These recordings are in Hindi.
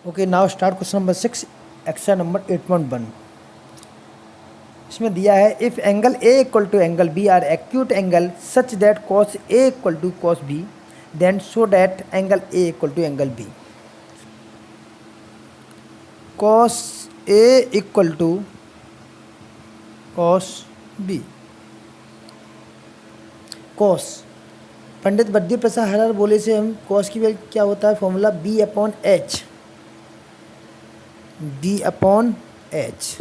Okay, now start question number 6, exercise number 8.1। इसमें दिया है if angle A equal to angle B are acute angle such that cos A equal to cos B then show that angle A equal to angle B. Cos A equal to cos B. Cos Pandit Badri Prasad हरर बोले से हम कॉस की वैल्यू क्या होता है, formula B upon H. B upon H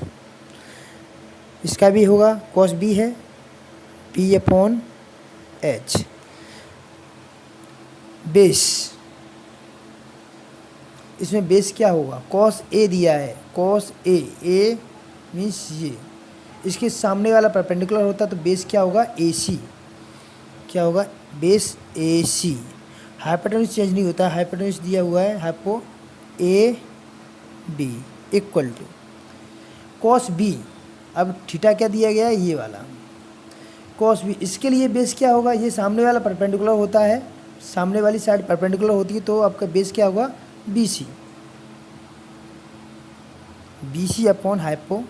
इसका भी होगा, कॉस बी है बी अपॉन एच। बेस, इसमें बेस क्या होगा, कॉस ए दिया है, कॉस ए मीन्स ये, इसके सामने वाला परपेंडिकुलर होता तो बेस क्या होगा, ए सी। क्या होगा, base A C. Hypotenuse change नहीं होता, हाइपोटेन्यूज दिया हुआ है hypo A B equal to cos B. अब थीटा क्या दिया गया है, ये वाला कॉस बी। इसके लिए बेस क्या होगा, ये सामने वाला परपेंडिकुलर होता है, सामने वाली साइड परपेंडिकुलर होती है तो आपका बेस क्या होगा, B C. B C upon hypo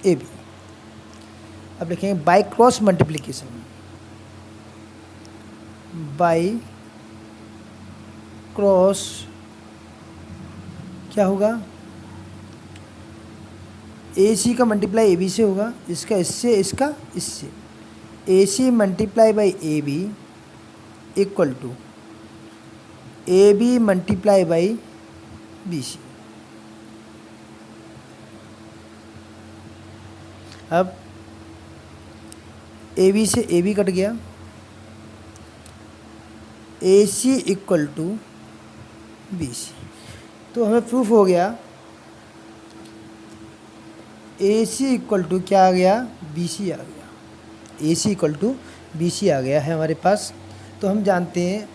A B. अब लिखेंगे by cross multiplication, by cross क्या होगा, ए सी का मल्टीप्लाई ए बी से होगा, इसका इससे, इसका इससे, A C multiply by A B equal to A B multiply by B C. अब ए बी से ए बी कट गया, A C equal to B C. तो हमें प्रूफ हो गया ए सी इक्वल टू क्या आ गया, बी सी आ गया। A C equal to B सी आ गया है हमारे पास। तो हम जानते हैं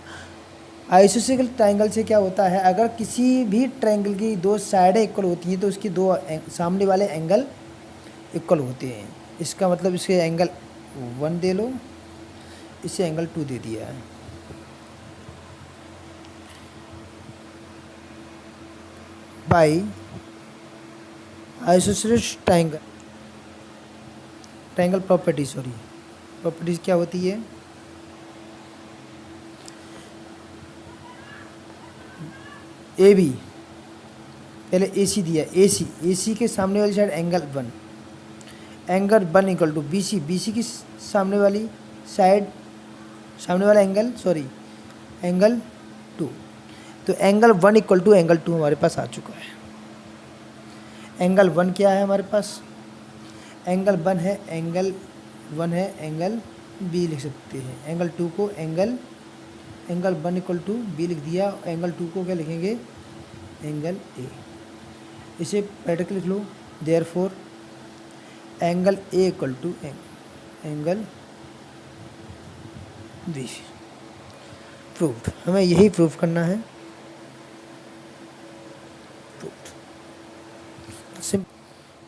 आइसोसेलेस ट्रायंगल से क्या होता है, अगर किसी भी ट्रायंगल की दो साइडें इक्वल होती हैं तो उसकी दो सामने वाले एंगल इक्वल होते हैं। इसका मतलब इसके एंगल 1 दे लो, इसे एंगल 2 दे दिया है। बाई आइसोसेलेस ट्रायंगल प्रॉपर्टीज क्या होती है, ए बी पहले ए सी दिया, ए सी के सामने वाली side angle 1 equal to B C की सामने वाली साइड, सामने वाला एंगल एंगल 2। तो एंगल 1 इक्वल टू एंगल 2 हमारे पास आ चुका है। एंगल 1 क्या है हमारे पास, एंगल 1 है एंगल बी लिख सकते हैं। एंगल 2 को एंगल 1 इक्वल टू बी लिख दिया, एंगल 2 को क्या लिखेंगे, एंगल ए। इसे प्रैक्टिकल लिख लो, therefore angle A equal to angle B. Proved, हमें यही प्रूव करना है।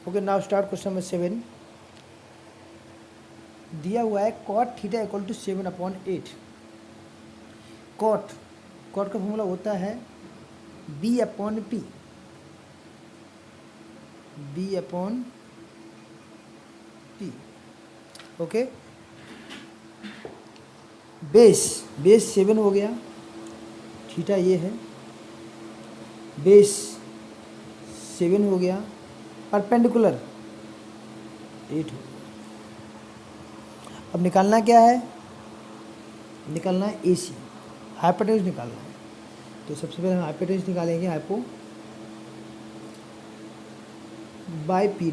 Okay, now start question number 7। दिया हुआ है cot theta equal to 7/8। Cot का फॉर्मूला होता है B upon P, B upon P. Okay, base 7 हो गया, थीटा ये है, बेस 7 हो गया, परपेंडिकुलर 8 हो। अब निकालना क्या है, निकालना है ए सी, हाइपोटेन्यूज निकालना है। तो सबसे पहले हम हाइपोटेन्यूज निकालेंगे, hypo by P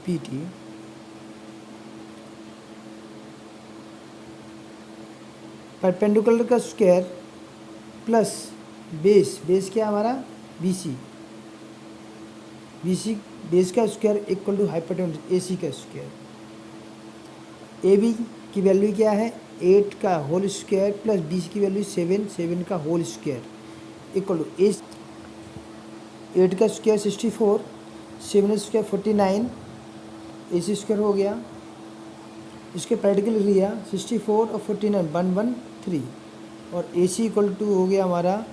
T perpendicular का स्क्वायर प्लस बेस क्या हमारा बी सी बेस का square equal to hypotenuse A C का स्क्वायर। ए बी की वैल्यू क्या है, 8 का whole square plus B C की वैल्यू 7 का होल स्क्वायर इक्वल टू 8 का स्क्वायर 64, 7 स्क्वायर 49, ए सी स्क्वायर हो गया। इसके प्रैक्टिकल लिया 64 और 49 113 और ए सी इक्वल टू हो गया हमारा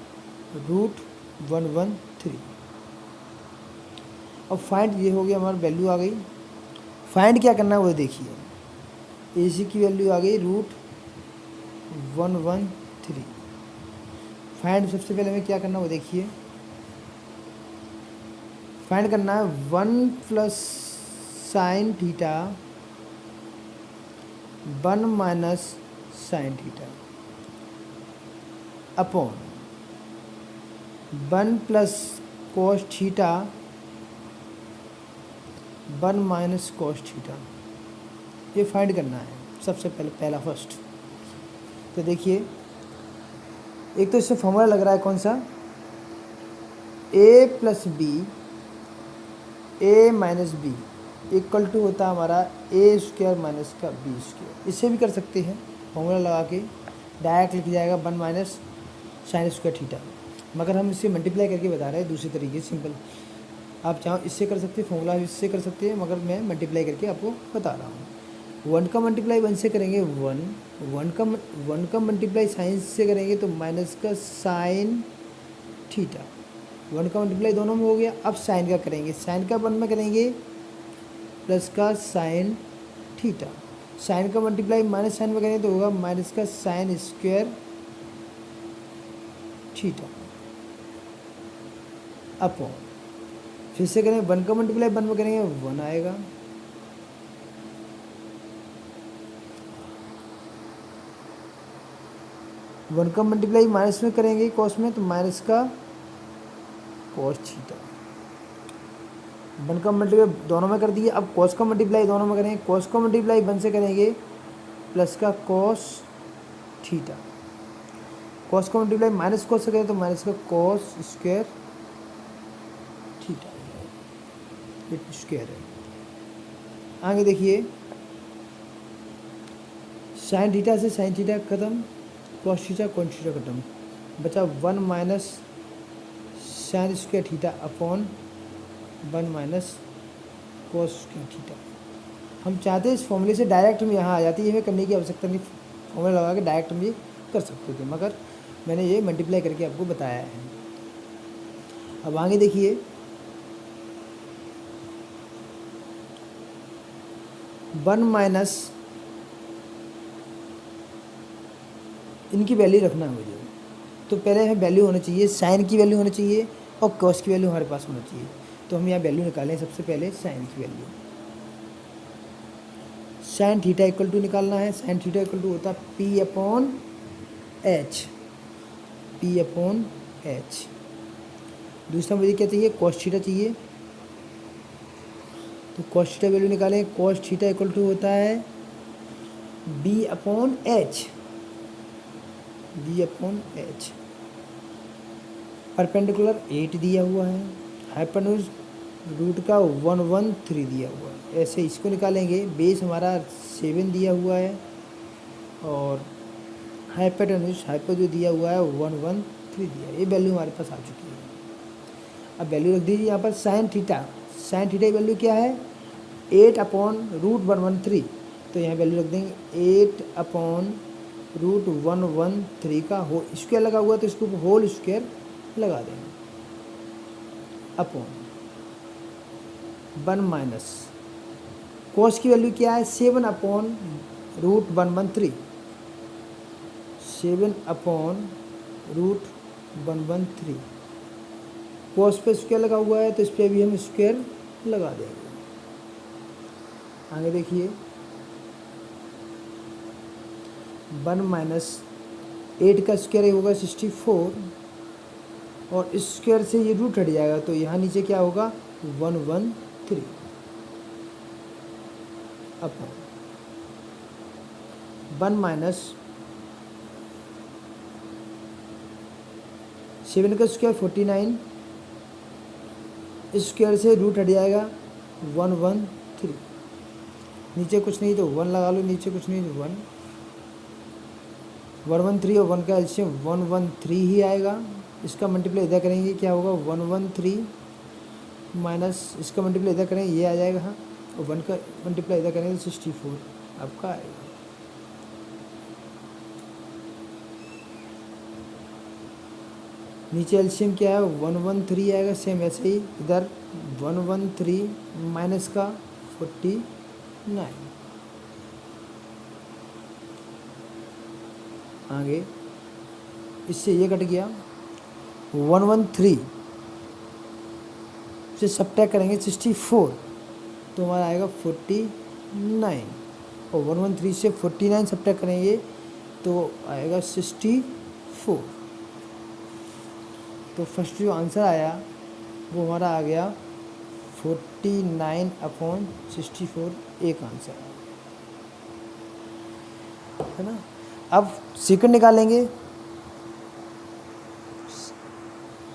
√113। अब फाइंड ये हो गया हमारा वैल्यू आ गई। फाइंड क्या करना है वो देखिए, ए सी की वैल्यू आ गई √113। फाइंड सबसे पहले हमें क्या करना है वो देखिए, फाइंड करना है 1 + sin theta 1 - sin theta upon 1 + cos theta 1 - cos theta. ये फाइंड करना है सबसे पहला फर्स्ट। तो देखिए, एक तो इससे फॉर्मूला लग रहा है कौन सा, a + b a - b equal to होता है हमारा a² - का b²। इससे भी कर सकते हैं, फॉर्मूला लगा के डायरेक्ट लिख जाएगा 1 - sin² थीटा, मगर हम इसे मल्टीप्लाई करके बता रहे हैं दूसरी तरीके से सिंपल। आप चाहो इससे कर सकते हैं, फॉर्मूला इससे कर सकते हैं, मगर मैं मल्टीप्लाई करके आपको बता रहा हूँ। 1 का मल्टीप्लाई 1 से करेंगे 1 का मल्टीप्लाई साइन से करेंगे तो माइनस का साइन थीटा। 1 का मल्टीप्लाई दोनों में हो गया। अब साइन का करेंगे, साइन का 1 में करेंगे प्लस का साइन थीटा। साइन का मल्टीप्लाई माइनस साइन में करेंगे तो होगा माइनस का sin² थीटा अपॉन, फिर से करें 1 का मल्टीप्लाई 1 में करेंगे 1 आएगा, वन का मल्टीप्लाई माइनस में करेंगे कॉस में तो माइनस का कॉस थीटा। 1 का मल्टीप्लाई दोनों में कर दिए। अब कॉस का मल्टीप्लाई दोनों में करेंगे, कॉस का मल्टीप्लाई 1 से करेंगे प्लस का कॉस थीटा। कॉस का मल्टीप्लाई माइनस कॉस से करें तो माइनस का cos² थीटा, ये स्क्वायर है। आगे देखिए, साइन थीटा से साइन थीटा खत्म, कॉस थीटा खत्म, बचा 1 - sin² theta upon 1 - cos² theta. हम चाहते हैं इस फॉर्मूले से डायरेक्ट हम यहाँ आ जाती है, हमें करने की आवश्यकता नहीं, फॉर्मूला लगा के डायरेक्ट हम ये कर सकते थे, मगर मैंने ये मल्टीप्लाई करके आपको बताया है। अब आगे देखिए, 1 इनकी वैल्यू रखना है मुझे, तो पहले हमें वैल्यू होना चाहिए, साइन की वैल्यू होनी चाहिए और कॉस की वैल्यू हमारे पास होना चाहिए। तो हम यहाँ वैल्यू निकालें, सबसे पहले साइन की value. Sine theta equal to निकालना है, साइन थीटा इक्वल टू होता है P/H, P/H। दूसरा मुझे क्या चाहिए, कॉस थीटा चाहिए, तो कॉस थीटा वैल्यू निकालें। कॉस थीटा इक्वल टू होता है B/H, B/H। परपेंडिकुलर 8 दिया हुआ है, हाइपोटेन्यूज रूट का 113 दिया हुआ है। ऐसे इसको निकालेंगे, बेस हमारा 7 दिया हुआ है और हाइपोटेन्यूज जो दिया हुआ है 113 दिया है। ये वैल्यू हमारे पास आ चुकी है। अब वैल्यू रख दीजिए यहाँ पर साइन थीटा। साइन थीटा की वैल्यू क्या है, 8/√113। तो यहाँ वैल्यू रख देंगे 8/√113 का होल स्क्वायर लगा हुआ है, तो इसको होल स्क्वायर लगा देंगे अपॉन 1 - कॉस की वैल्यू क्या है, 7/√113, 7/√113। कॉस पे स्क्वायर लगा हुआ है तो इस पर भी हम स्क्वायर लगा देंगे। आगे देखिए, 1 - 8 का स्क्वायर होगा 64 और इस स्क्वायर से ये रूट हट जाएगा, तो यहाँ नीचे क्या होगा 113 अपॉन 1 - 7 का स्क्वायर 49, इस स्क्वायर से रूट हट जाएगा 113। नीचे कुछ नहीं तो 1 लगा लो, नीचे कुछ नहीं तो 1, 113 और 1 का एलसीएम 113 ही आएगा। इसका मल्टीप्लाई इधर करेंगे क्या होगा 113 माइनस इसका मल्टीप्लाई इधर करेंगे ये आ जाएगा, हाँ, और 1 का मल्टीप्लाई इधर करेंगे तो 64 आपका आएगा। नीचे एलसीएम क्या है 113 आएगा, सेम ऐसे ही इधर 113 माइनस का 49, आगे इससे ये कट गया 113 से सब्ट्रैक्ट करेंगे 64 तो हमारा आएगा 49 और 113 से 49 सब्ट्रैक्ट करेंगे तो आएगा 64। तो फर्स्ट जो आंसर आया वो हमारा आ गया 49/64 एक आंसर है ना। अब सेकंड निकालेंगे।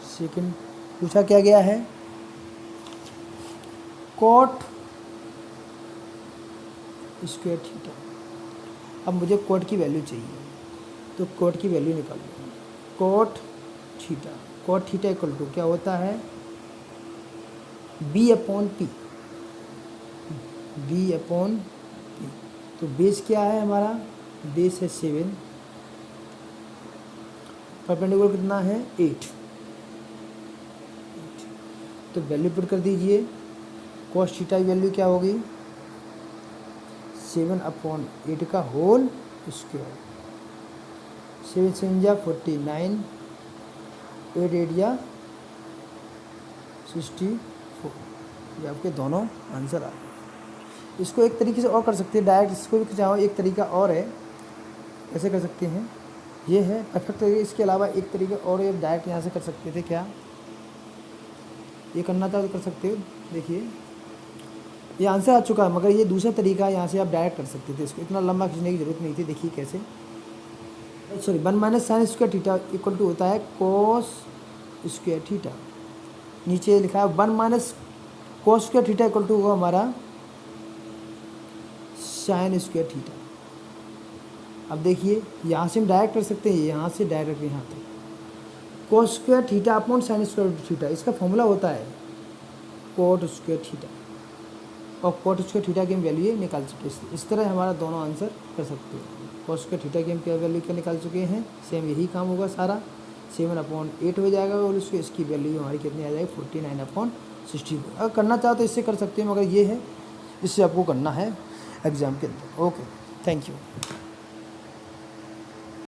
सेकंड पूछा क्या गया है, कॉट स्क्वायर थीटा। अब मुझे कॉट की वैल्यू चाहिए तो कॉट की वैल्यू निकाल लूँगा। कॉट थीटा इक्वल टू क्या होता है B/P। तो बेस क्या है हमारा, बेस है 7, परपेंडिकुलर कितना है 8। तो वैल्यू पुट कर दीजिए। कॉस थीटा की वैल्यू क्या होगी 7/8 का होल स्क्वायर। 7 7 जा 49, 8 8 जा 64। ये आपके दोनों आंसर आ गए। इसको एक तरीके से और कर सकते हैं, डायरेक्ट इसको भी चाहो एक तरीका और है, ऐसे कर सकते हैं। ये है परफेक्ट तरीका। इसके अलावा एक तरीका और ये डायरेक्ट यहाँ से कर सकते थे, क्या ये करना था तो कर सकते हो। देखिए ये आंसर आ चुका है, मगर ये दूसरा तरीका यहाँ से आप डायरेक्ट कर सकते थे। इसको इतना लंबा खींचने की जरूरत नहीं थी। देखिए कैसे, sorry 1 minus sine square theta equal to होता है कॉस स्क्वायर थीटा। नीचे लिखा है 1 minus cos square theta equal to होगा हमारा साइन स्क्वायर थीटा। अब देखिए यहाँ से हम डायरेक्ट कर सकते हैं, यहाँ से डायरेक्ट यहाँ तक cos square theta upon sine square theta. इसका फॉर्मूला होता है कॉट स्क्वायर थीटा, और कॉट स्क्वायर थीटा की हम वैल्यू निकाल चुके हैं। इस तरह हमारा दोनों आंसर कर सकते हैं। कॉट स्क्वायर थीटा की हम क्या वैल्यू क्या निकाल चुके हैं, सेम यही काम होगा सारा। 7/8 हो जाएगा और इसकी वैल्यू हमारी कितनी आ जाएगी 49/64। अगर करना चाहो तो इससे कर सकते हैं, मगर ये है इससे आपको करना है एग्ज़ाम के अंदर। Okay, thank you.